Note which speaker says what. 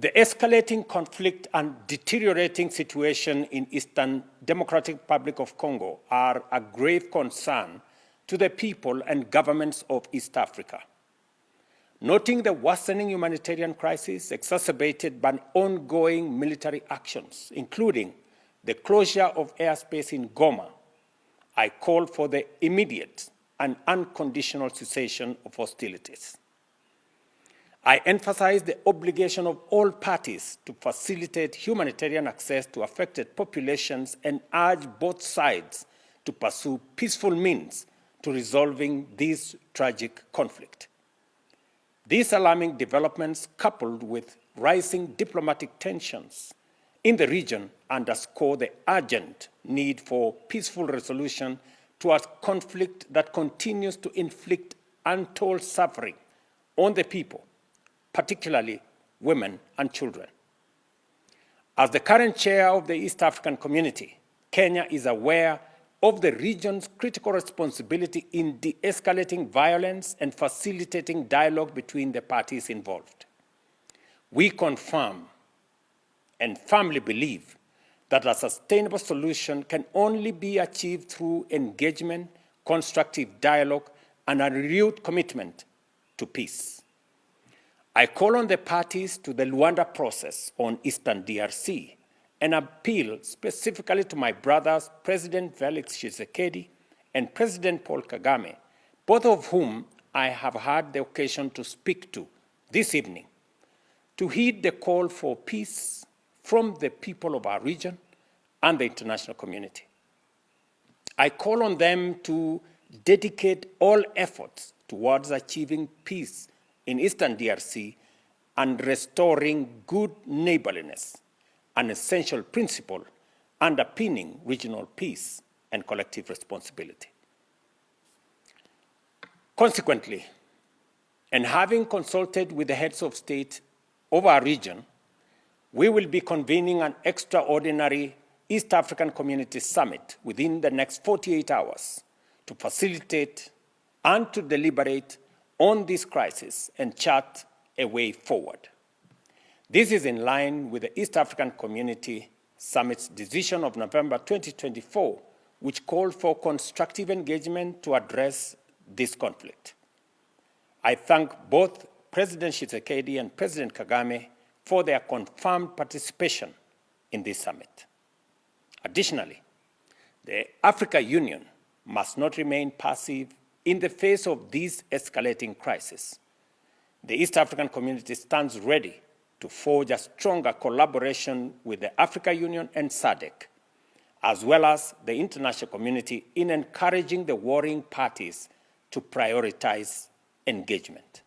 Speaker 1: The escalating conflict and deteriorating situation in Eastern Democratic Republic of Congo are a grave concern to the people and governments of East Africa. Noting the worsening humanitarian crisis exacerbated by ongoing military actions, including the closure of airspace in Goma, I call for the immediate and unconditional cessation of hostilities. I emphasize the obligation of all parties to facilitate humanitarian access to affected populations and urge both sides to pursue peaceful means to resolving this tragic conflict. These alarming developments, coupled with rising diplomatic tensions in the region, underscore the urgent need for peaceful resolution to a conflict that continues to inflict untold suffering on the people, particularly women and children. As the current chair of the East African Community, Kenya is aware of the region's critical responsibility in de-escalating violence and facilitating dialogue between the parties involved. We confirm and firmly believe that a sustainable solution can only be achieved through engagement, constructive dialogue, and a renewed commitment to peace. I call on the parties to the Luanda process on Eastern DRC and appeal specifically to my brothers, President Felix Tshisekedi and President Paul Kagame, both of whom I have had the occasion to speak to this evening, to heed the call for peace from the people of our region and the international community. I call on them to dedicate all efforts towards achieving peace in Eastern DRC and restoring good neighborliness, an essential principle underpinning regional peace and collective responsibility. Consequently, and having consulted with the heads of state of our region, we will be convening an extraordinary East African Community Summit within the next 48 hours to facilitate and to deliberate on this crisis and chart a way forward. This is in line with the East African Community Summit's decision of November 2024, which called for constructive engagement to address this conflict. I thank both President Tshisekedi and President Kagame for their confirmed participation in this summit. Additionally, the African Union must not remain passive in the face of this escalating crisis. The East African Community stands ready to forge a stronger collaboration with the African Union and SADC, as well as the international community in encouraging the warring parties to prioritize engagement.